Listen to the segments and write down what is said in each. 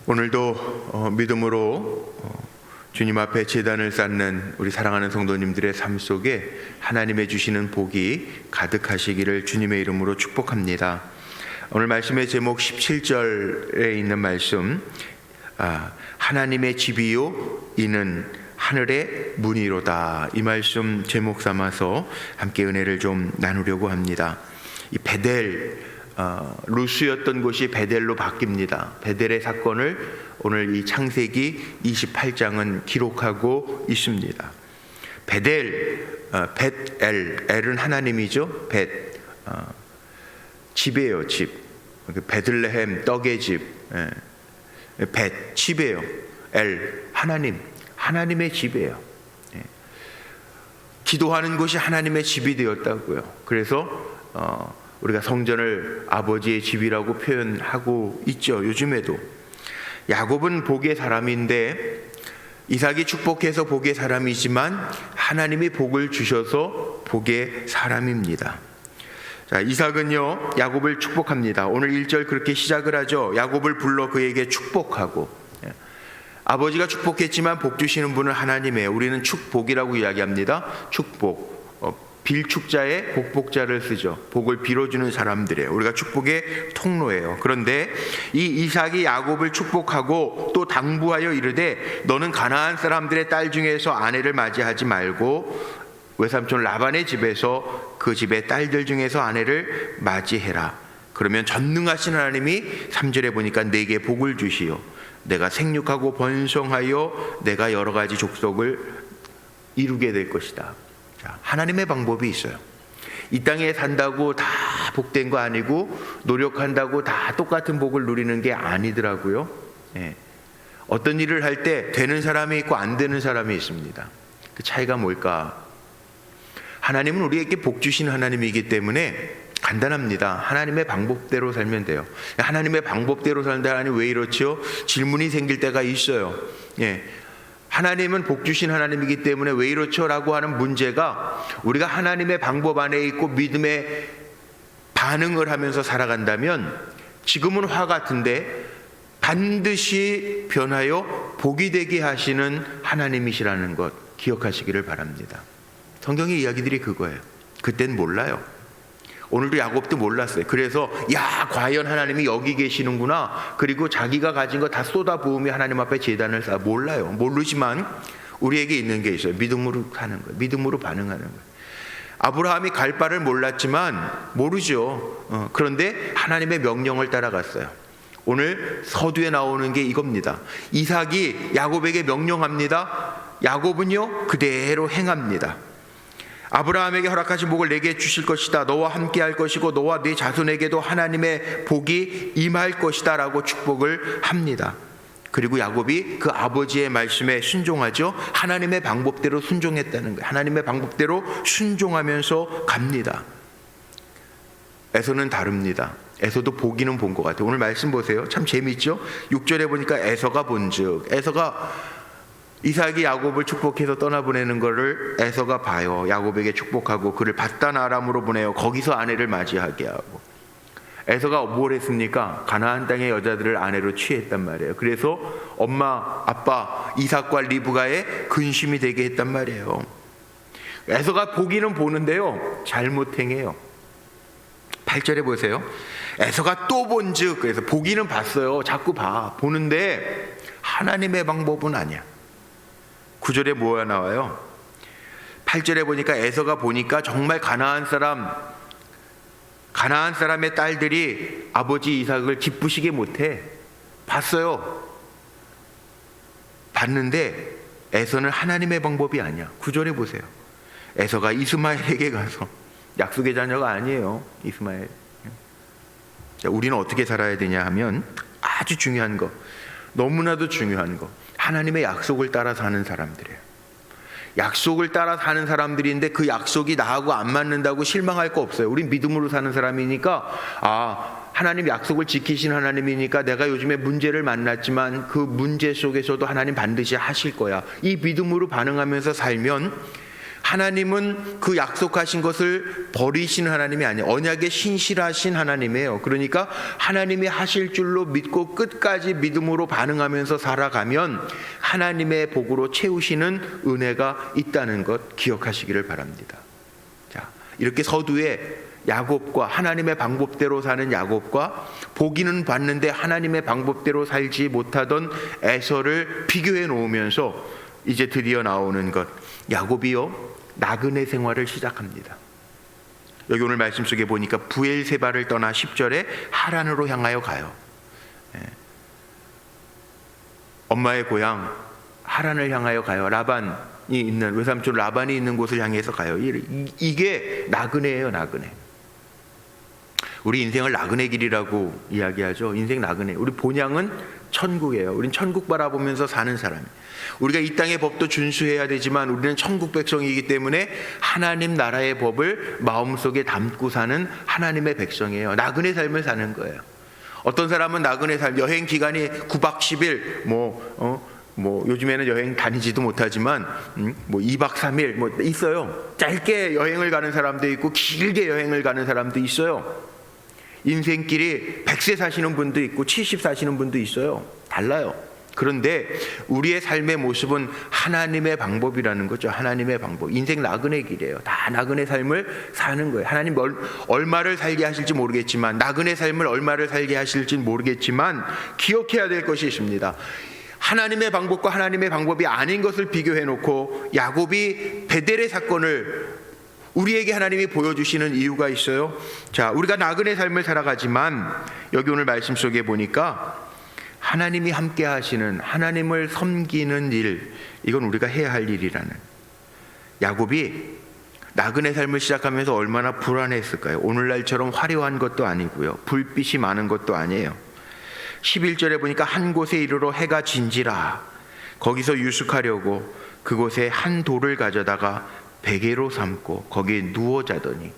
오늘도 믿음으로 주님 앞에 제단을 쌓는 우리 사랑하는 성도님들의 삶 속에 하나님의 주시는 복이 가득하시기를 주님의 이름으로 축복합니다. 오늘 말씀의 제목 17절에 있는 말씀, 하나님의 집이요 이는 하늘의 문이로다, 이 말씀 제목 삼아서 함께 은혜를 좀 나누려고 합니다. 이 베델, 루스였던 곳이 베델로 바뀝니다. 베델의 사건을 오늘 이 창세기 28장은 기록하고 있습니다. 베델, 벳엘, 엘은 하나님이죠. 집이에요, 집. 베들레헴, 떡의 집. 벳, 집이에요. 엘, 하나님, 하나님의 집이에요. 기도하는 곳이 하나님의 집이 되었다고요. 그래서 우리가 성전을 아버지의 집이라고 표현하고 있죠. 요즘에도 야곱은 복의 사람인데, 이삭이 축복해서 복의 사람이지만 하나님이 복을 주셔서 복의 사람입니다. 자, 이삭은요 야곱을 축복합니다. 오늘 1절 그렇게 시작을 하죠. 야곱을 불러 그에게 축복하고. 아버지가 축복했지만 복 주시는 분은 하나님이에요. 우리는 축복이라고 이야기합니다. 축복, 빌축자에 복복자를 쓰죠. 복을 빌어주는 사람들이에요. 우리가 축복의 통로예요. 그런데 이 이삭이 야곱을 축복하고 또 당부하여 이르되, 너는 가나안 사람들의 딸 중에서 아내를 맞이하지 말고 외삼촌 라반의 집에서 그 집의 딸들 중에서 아내를 맞이해라. 그러면 전능하신 하나님이 3절에 보니까 내게 복을 주시오, 내가 생육하고 번성하여 내가 여러 가지 족속을 이루게 될 것이다. 하나님의 방법이 있어요. 이 땅에 산다고 다 복된 거 아니고, 노력한다고 다 똑같은 복을 누리는 게 아니더라고요. 어떤 일을 할 때 되는 사람이 있고 안 되는 사람이 있습니다. 그 차이가 뭘까? 하나님은 우리에게 복 주신 하나님이기 때문에 간단합니다. 하나님의 방법대로 살면 돼요. 하나님의 방법대로 사는데 하나님 왜 이렇죠? 질문이 생길 때가 있어요. 하나님은 복 주신 하나님이기 때문에 왜 이렇죠? 라고 하는 문제가 우리가 하나님의 방법 안에 있고 믿음의 반응을 하면서 살아간다면, 지금은 화 같은데 반드시 변하여 복이 되게 하시는 하나님이시라는 것 기억하시기를 바랍니다. 성경의 이야기들이 그거예요. 그땐 몰라요. 오늘도 야곱도 몰랐어요. 그래서 과연 하나님이 여기 계시는구나, 그리고 자기가 가진 거 다 쏟아부으며 하나님 앞에 제단을 쌓아. 몰라요. 모르지만 우리에게 있는 게 있어요. 믿음으로 사는 거예요. 믿음으로 반응하는 거예요. 아브라함이 갈 바를 몰랐지만 모르죠. 그런데 하나님의 명령을 따라갔어요. 오늘 서두에 나오는 게 이겁니다. 이삭이 야곱에게 명령합니다. 야곱은요 그대로 행합니다. 아브라함에게 허락하신 복을 내게 주실 것이다, 너와 함께 할 것이고 너와 네 자손에게도 하나님의 복이 임할 것이다 라고 축복을 합니다. 그리고 야곱이 그 아버지의 말씀에 순종하죠. 하나님의 방법대로 순종했다는 거예요. 하나님의 방법대로 순종하면서 갑니다. 에서는 다릅니다. 에서도 보기는 본 것 같아요. 오늘 말씀 보세요. 참 재미있죠. 6절에 보니까 에서가 본즉, 에서가 이삭이 야곱을 축복해서 떠나보내는 것을 에서가 봐요. 야곱에게 축복하고 그를 밧단 아람으로 보내요. 거기서 아내를 맞이하게 하고. 에서가 뭘 했습니까? 가나안 땅의 여자들을 아내로 취했단 말이에요. 그래서 엄마, 아빠 이삭과 리브가의 근심이 되게 했단 말이에요. 에서가 보기는 보는데요 잘못 행해요. 8절에 보세요. 에서가 또 본즉, 그래서 보기는 봤어요. 자꾸 보는데 하나님의 방법은 아니야. 9절에 뭐가 나와요? 8절에 보니까 에서가 보니까 정말 가나안 사람의 딸들이 아버지 이삭을 기쁘시게 못해. 봤어요. 봤는데 에서는 하나님의 방법이 아니야. 9절에 보세요. 에서가 이스마엘에게 가서, 약속의 자녀가 아니에요 이스마엘. 자, 우리는 어떻게 살아야 되냐 하면 아주 중요한 거, 너무나도 중요한 거, 하나님의 약속을 따라 사는 사람들이에요. 약속을 따라 사는 사람들인데 그 약속이 나하고 안 맞는다고 실망할 거 없어요. 우린 믿음으로 사는 사람이니까 하나님 약속을 지키신 하나님이니까 내가 요즘에 문제를 만났지만 그 문제 속에서도 하나님 반드시 하실 거야, 이 믿음으로 반응하면서 살면 하나님은 그 약속하신 것을 버리시는 하나님이 아니에요. 언약에 신실하신 하나님이에요. 그러니까 하나님이 하실 줄로 믿고 끝까지 믿음으로 반응하면서 살아가면 하나님의 복으로 채우시는 은혜가 있다는 것 기억하시기를 바랍니다. 자, 이렇게 서두에 야곱과 하나님의 방법대로 사는 야곱과 보기는 봤는데 하나님의 방법대로 살지 못하던 에서를 비교해 놓으면서 이제 드디어 나오는 것, 야곱이요 나그네 생활을 시작합니다. 여기 오늘 말씀 속에 보니까 부엘세바를 떠나 10절에 하란으로 향하여 가요. 엄마의 고향 하란을 향하여 가요. 라반이 있는, 외삼촌 라반이 있는 곳을 향해서 가요. 이게 나그네예요. 나그네. 우리 인생을 나그네 길이라고 이야기하죠. 인생 나그네. 우리 본향은 천국이에요. 우린 천국 바라보면서 사는 사람이에요. 우리가 이 땅의 법도 준수해야 되지만 우리는 천국 백성이기 때문에 하나님 나라의 법을 마음속에 담고 사는 하나님의 백성이에요. 나그네 삶을 사는 거예요. 어떤 사람은 나그네 삶, 여행 기간이 9박 10일, 요즘에는 여행 다니지도 못하지만 2박 3일 있어요. 짧게 여행을 가는 사람도 있고 길게 여행을 가는 사람도 있어요. 인생길이 100세 사시는 분도 있고 70 사시는 분도 있어요. 달라요. 그런데 우리의 삶의 모습은 하나님의 방법이라는 거죠. 하나님의 방법. 인생 나그네 길이에요. 다 나그네 삶을 사는 거예요. 하나님 얼마를 살게 하실지 모르겠지만, 나그네 삶을 얼마를 살게 하실지 모르겠지만 기억해야 될 것이 있습니다. 하나님의 방법과 하나님의 방법이 아닌 것을 비교해 놓고 야곱이 베델의 사건을 우리에게 하나님이 보여주시는 이유가 있어요. 자, 우리가 나그네 삶을 살아가지만 여기 오늘 말씀 속에 보니까 하나님이 함께 하시는, 하나님을 섬기는 일, 이건 우리가 해야 할 일이라는. 야곱이 나그네 삶을 시작하면서 얼마나 불안했을까요? 오늘날처럼 화려한 것도 아니고요, 불빛이 많은 것도 아니에요. 11절에 보니까 한 곳에 이르러 해가 진지라. 거기서 유숙하려고 그곳에 한 돌을 가져다가 베개로 삼고 거기에 누워 자더니.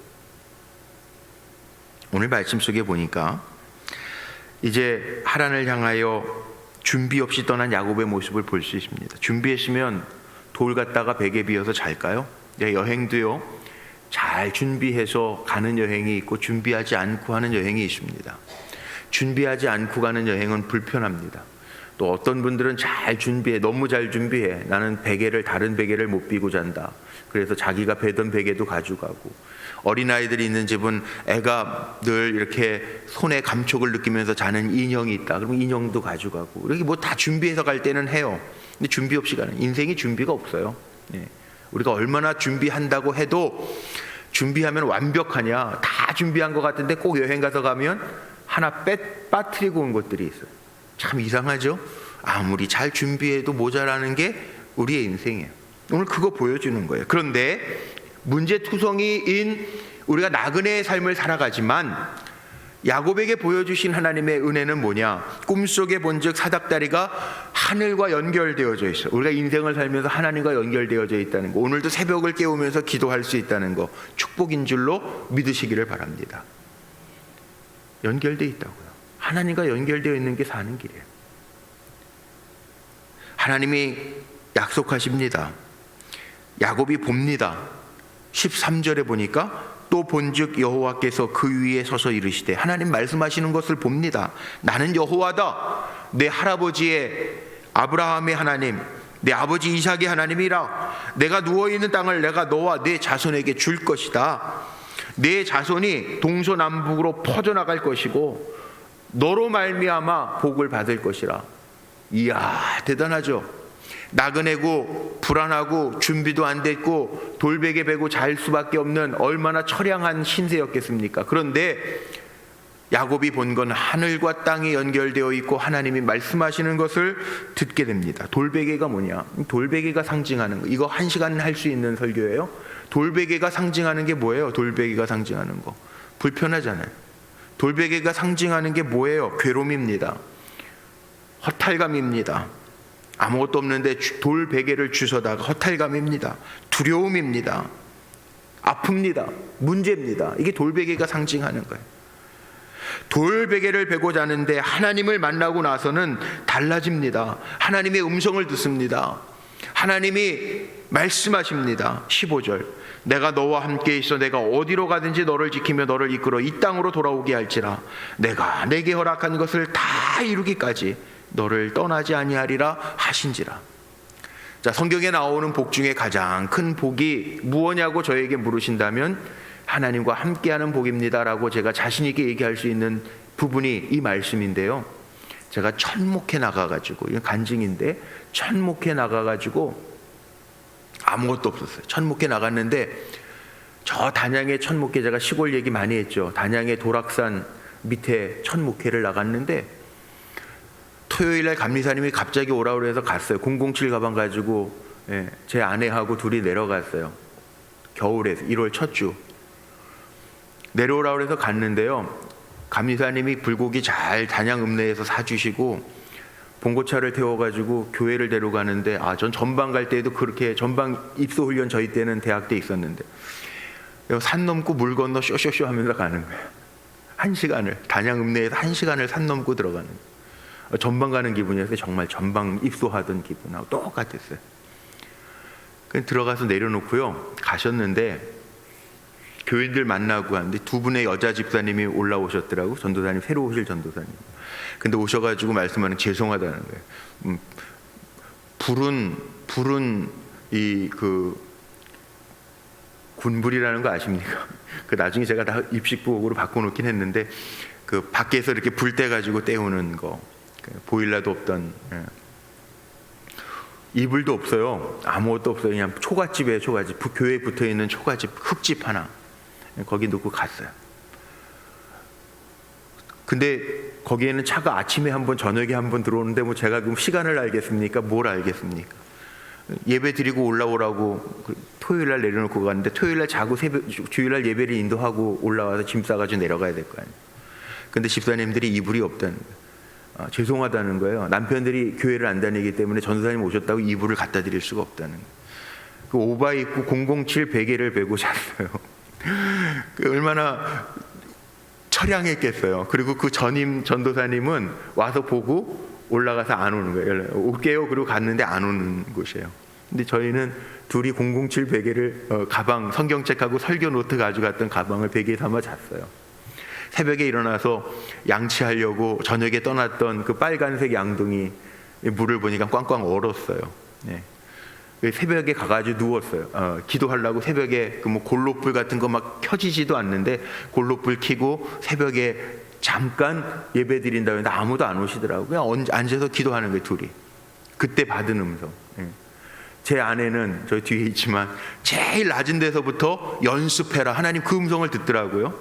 오늘 말씀 속에 보니까 이제 하란을 향하여 준비 없이 떠난 야곱의 모습을 볼 수 있습니다. 준비했으면 돌 갖다가 베개 비어서 잘까요? 여행도요, 잘 준비해서 가는 여행이 있고 준비하지 않고 하는 여행이 있습니다. 준비하지 않고 가는 여행은 불편합니다. 또 어떤 분들은 잘 준비해, 너무 잘 준비해. 나는 다른 베개를 못 비고 잔다. 그래서 자기가 베던 베개도 가져가고, 어린아이들이 있는 집은 애가 늘 이렇게 손에 감촉을 느끼면서 자는 인형이 있다. 그러면 인형도 가져가고, 이렇게 다 준비해서 갈 때는 해요. 근데 준비 없이 가는, 인생이 준비가 없어요. 우리가 얼마나 준비한다고 해도 준비하면 완벽하냐, 다 준비한 것 같은데 꼭 여행 가서 가면 하나 빠뜨리고 온 것들이 있어요. 참 이상하죠? 아무리 잘 준비해도 모자라는 게 우리의 인생이에요. 오늘 그거 보여주는 거예요. 그런데 문제투성이인 우리가 나그네의 삶을 살아가지만 야곱에게 보여주신 하나님의 은혜는 뭐냐? 꿈속에 본즉 사닥다리가 하늘과 연결되어져 있어요. 우리가 인생을 살면서 하나님과 연결되어져 있다는 거, 오늘도 새벽을 깨우면서 기도할 수 있다는 거, 축복인 줄로 믿으시기를 바랍니다. 연결되어 있다고요. 하나님과 연결되어 있는 게 사는 길이에요. 하나님이 약속하십니다. 야곱이 봅니다. 13절에 보니까 또 본즉 여호와께서 그 위에 서서 이르시되, 하나님 말씀하시는 것을 봅니다. 나는 여호와다. 내 할아버지의 아브라함의 하나님, 내 아버지 이삭의 하나님이라. 내가 누워있는 땅을 내가 너와 내 자손에게 줄 것이다. 내 자손이 동서남북으로 퍼져나갈 것이고 너로 말미암아 복을 받을 것이라. 이야, 대단하죠. 나그네고 불안하고 준비도 안 됐고 돌베개 베고 잘 수밖에 없는 얼마나 처량한 신세였겠습니까? 그런데 야곱이 본 건 하늘과 땅이 연결되어 있고 하나님이 말씀하시는 것을 듣게 됩니다. 돌베개가 뭐냐? 돌베개가 상징하는 거, 이거 1시간 할 수 있는 설교예요. 돌베개가 상징하는 게 뭐예요? 돌베개가 상징하는 거 불편하잖아요. 돌베개가 상징하는 게 뭐예요? 괴로움입니다. 허탈감입니다. 아무것도 없는데 돌베개를 주워다가 허탈감입니다. 두려움입니다. 아픕니다. 문제입니다. 이게 돌베개가 상징하는 거예요. 돌베개를 베고 자는데 하나님을 만나고 나서는 달라집니다. 하나님의 음성을 듣습니다. 하나님이 말씀하십니다. 15절, 내가 너와 함께 있어 내가 어디로 가든지 너를 지키며 너를 이끌어 이 땅으로 돌아오게 할지라. 내가 내게 허락한 것을 다 이루기까지 너를 떠나지 아니하리라 하신지라. 자, 성경에 나오는 복 중에 가장 큰 복이 무엇냐고 저에게 물으신다면 하나님과 함께하는 복입니다라고 제가 자신 있게 얘기할 수 있는 부분이 이 말씀인데요. 제가 천목회 나가가지고, 이건 간증인데, 천목회 나가가지고 아무것도 없었어요. 천목회 나갔는데, 저 단양의 천목회, 제가 시골 얘기 많이 했죠. 단양의 도락산 밑에 천목회를 나갔는데, 토요일날 감리사님이 갑자기 오라고 해서 갔어요. 007 가방 가지고 제 아내하고 둘이 내려갔어요. 겨울에 1월 첫 주 내려오라고 해서 갔는데요. 감리사님이 불고기 잘 단양 읍내에서 사주시고 봉고차를 태워가지고 교회를 데려가는데, 전 전방 갈 때에도 그렇게 전방 입소 훈련, 저희 때는 대학 때 있었는데 산 넘고 물 건너 쇼쇼쇼 하면서 가는 거예요. 1시간을 단양 읍내에서 1시간을 산 넘고 들어가는 거예요. 전방 가는 기분이었어요. 정말 전방 입소하던 기분하고 똑같았어요. 그냥 들어가서 내려놓고요, 가셨는데 교인들 만나고 하는데 두 분의 여자 집사님이 올라오셨더라고. 전도사님, 새로 오실 전도사님. 근데 오셔가지고 말씀하는, 죄송하다는 거예요. 불은 이 군불이라는 거 아십니까? 나중에 제가 다 입식부옥으로 바꿔놓긴 했는데, 밖에서 이렇게 불 떼 가지고 때우는 거, 보일러도 없던, 이불도 없어요. 아무것도 없어요. 그냥 초가집이에요. 초가집. 교회에 붙어있는 초가집, 흙집 하나, 거기 놓고 갔어요. 근데 거기에는 차가 아침에 한 번, 저녁에 한 번 들어오는데 뭐 제가 그럼 시간을 알겠습니까? 뭘 알겠습니까? 예배 드리고 올라오라고 토요일날 내려놓고 갔는데, 토요일날 자고 주일날 예배를 인도하고 올라와서 짐 싸가지고 내려가야 될 거 아니에요. 근데 집사님들이 이불이 없다는 거예요. 죄송하다는 거예요. 남편들이 교회를 안 다니기 때문에 전도사님 오셨다고 이불을 갖다 드릴 수가 없다는 거예요. 오바이 입고 007 베개를 베고 잤어요. 얼마나 처량했겠어요. 그리고 그 전임 전도사님은 와서 보고 올라가서 안 오는 거예요. 올게요. 그리고 갔는데 안 오는 곳이에요. 근데 저희는 둘이 007 베개를 가방, 성경책하고 설교 노트 가져갔던 가방을 베개에 담아 잤어요. 새벽에 일어나서 양치하려고 저녁에 떠났던 그 빨간색 양동이 물을 보니까 꽝꽝 얼었어요. 네. 새벽에 가가지고 누웠어요. 기도하려고 새벽에 뭐 골로불 같은 거 막 켜지지도 않는데 골로불 켜고 새벽에 잠깐 예배 드린다고 했는데 아무도 안 오시더라고요. 그냥 앉아서 기도하는 거예요, 둘이. 그때 받은 음성. 제 아내는 저 뒤에 있지만 제일 낮은 데서부터 연습해라, 하나님 그 음성을 듣더라고요.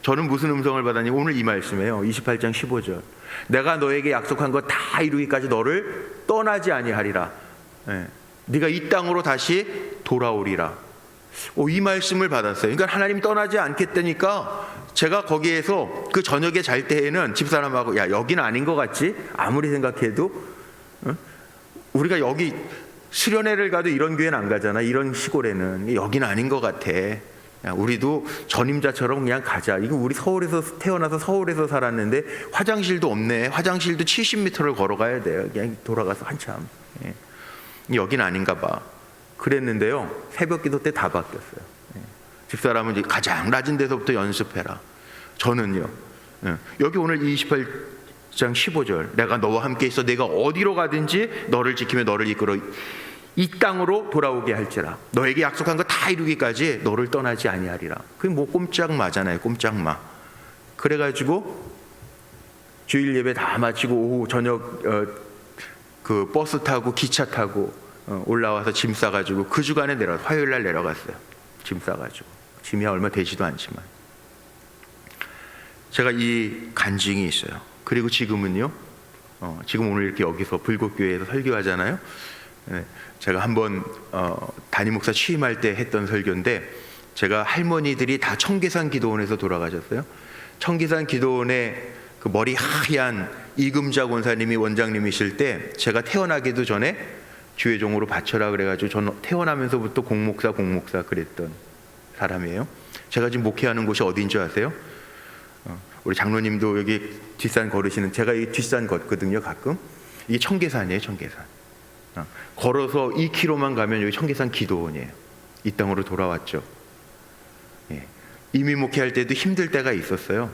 저는 무슨 음성을 받았니? 오늘 이 말씀이에요. 28장 15절. 내가 너에게 약속한 거 다 이루기까지 너를 떠나지 아니하리라. 네가 이 땅으로 다시 돌아오리라. 이 말씀을 받았어요. 그러니까 하나님 떠나지 않겠다니까, 제가 거기에서 그 저녁에 잘 때에는 집사람하고, 야, 여기는 아닌 것 같지? 아무리 생각해도 우리가 여기 수련회를 가도 이런 교회는 안 가잖아. 이런 시골에는 여기는 아닌 것 같아. 야, 우리도 전임자처럼 그냥 가자. 이거 우리 서울에서 태어나서 서울에서 살았는데 화장실도 없네. 화장실도 70m를 걸어가야 돼요. 그냥 돌아가서 한참. 여긴 아닌가 봐. 그랬는데요, 새벽 기도 때 다 바뀌었어요. 집사람은 이제 가장 낮은 데서부터 연습해라. 저는요, 여기 오늘 28장 15절, 내가 너와 함께 있어 내가 어디로 가든지 너를 지키며 너를 이끌어 이 땅으로 돌아오게 할지라. 너에게 약속한 거 다 이루기까지 너를 떠나지 아니하리라. 그게 뭐 꼼짝마잖아요. 꼼짝마. 그래가지고 주일 예배 다 마치고 오후 저녁 그 버스 타고 기차 타고 올라와서 짐 싸가지고 그 주간에 화요일날 내려갔어요. 짐 싸가지고. 짐이 얼마 되지도 않지만. 제가 이 간증이 있어요. 그리고 지금은요, 지금 오늘 이렇게 여기서 불국교회에서 설교하잖아요. 제가 한번 담임 목사 취임할 때 했던 설교인데, 제가 할머니들이 다 청계산 기도원에서 돌아가셨어요. 청계산 기도원에 그 머리 하얀 이금자 권사님이 원장님이실 때, 제가 태어나기도 전에 주회종으로 바쳐라 그래가지고 저는 태어나면서부터 공목사 그랬던 사람이에요. 제가 지금 목회하는 곳이 어디인 줄 아세요? 우리 장로님도 여기 뒷산 걸으시는, 제가 이 뒷산 걷거든요. 가끔. 이게 청계산이에요. 청계산. 걸어서 2km만 가면 여기 청계산 기도원이에요. 이 땅으로 돌아왔죠. 예. 이민 목회할 때도 힘들 때가 있었어요.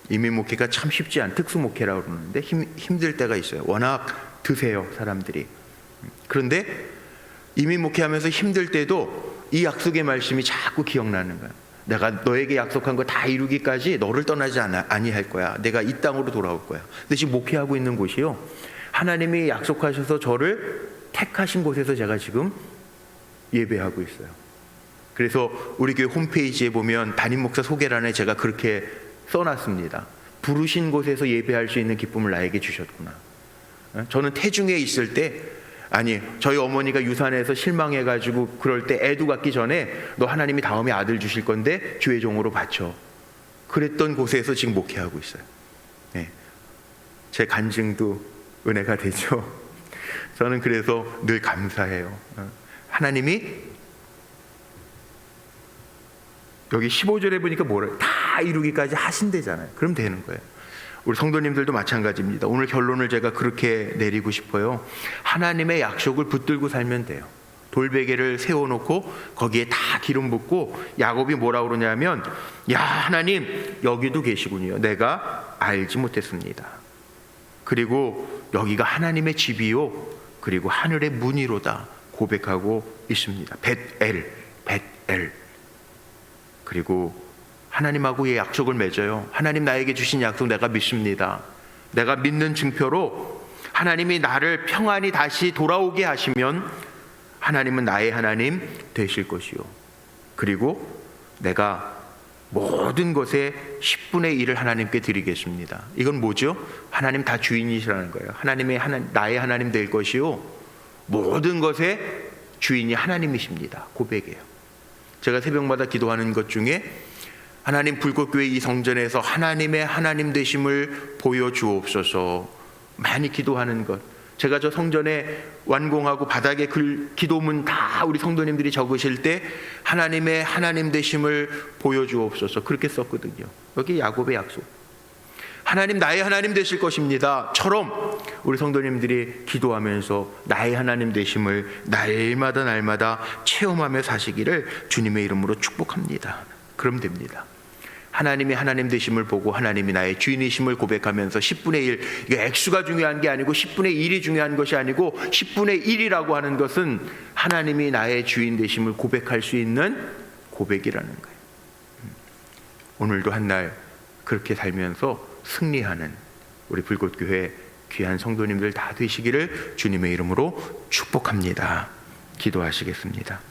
이민 목회가 참 쉽지 않은 특수 목회라고 그러는데 힘들 때가 있어요. 워낙 드세요, 사람들이. 그런데 이민 목회하면서 힘들 때도 이 약속의 말씀이 자꾸 기억나는 거예요. 내가 너에게 약속한 거 다 이루기까지 너를 떠나지 아니할 거야. 내가 이 땅으로 돌아올 거야. 근데 지금 목회하고 있는 곳이요, 하나님이 약속하셔서 저를 택하신 곳에서 제가 지금 예배하고 있어요. 그래서 우리 교회 홈페이지에 보면 담임 목사 소개란에 제가 그렇게 써놨습니다. 부르신 곳에서 예배할 수 있는 기쁨을 나에게 주셨구나. 저는 태중에 있을 때, 아니 저희 어머니가 유산해서 실망해가지고 그럴 때 애도 갖기 전에 너 하나님이 다음에 아들 주실 건데 주의 종으로 바쳐, 그랬던 곳에서 지금 목회하고 있어요. 네. 제 간증도 은혜가 되죠. 저는 그래서 늘 감사해요. 하나님이 여기 15절에 보니까 뭐래? 다 이루기까지 하신대잖아요. 그럼 되는 거예요. 우리 성도님들도 마찬가지입니다. 오늘 결론을 제가 그렇게 내리고 싶어요. 하나님의 약속을 붙들고 살면 돼요. 돌베개를 세워놓고 거기에 다 기름 붓고, 야곱이 뭐라고 그러냐면, 야 하나님 여기도 계시군요. 내가 알지 못했습니다. 그리고 여기가 하나님의 집이요, 그리고 하늘의 문이로다 고백하고 있습니다. 벳엘. 그리고 하나님하고의 약속을 맺어요. 하나님 나에게 주신 약속 내가 믿습니다. 내가 믿는 증표로 하나님이 나를 평안히 다시 돌아오게 하시면 하나님은 나의 하나님 되실 것이요, 그리고 내가 모든 것에 10분의 1을 하나님께 드리겠습니다. 이건 뭐죠? 하나님 다 주인이시라는 거예요. 나의 하나님 될 것이요, 모든 것의 주인이 하나님이십니다. 고백이에요. 제가 새벽마다 기도하는 것 중에 하나님, 불꽃교회 이 성전에서 하나님의 하나님 되심을 보여주옵소서 많이 기도하는 것. 제가 저 성전에 완공하고 바닥에 기도문 다 우리 성도님들이 적으실 때 하나님의 하나님 되심을 보여주옵소서 그렇게 썼거든요. 여기 야곱의 약속, 하나님 나의 하나님 되실 것입니다 처럼 우리 성도님들이 기도하면서 나의 하나님 되심을 날마다 체험하며 사시기를 주님의 이름으로 축복합니다. 그럼 됩니다. 하나님이 하나님 되심을 보고 하나님이 나의 주인이심을 고백하면서 10분의 1, 이게 액수가 중요한 게 아니고 10분의 1이 중요한 것이 아니고 10분의 1이라고 하는 것은 하나님이 나의 주인 되심을 고백할 수 있는 고백이라는 거예요. 오늘도 한 날 그렇게 살면서 승리하는 우리 불꽃교회 귀한 성도님들 다 되시기를 주님의 이름으로 축복합니다. 기도하시겠습니다.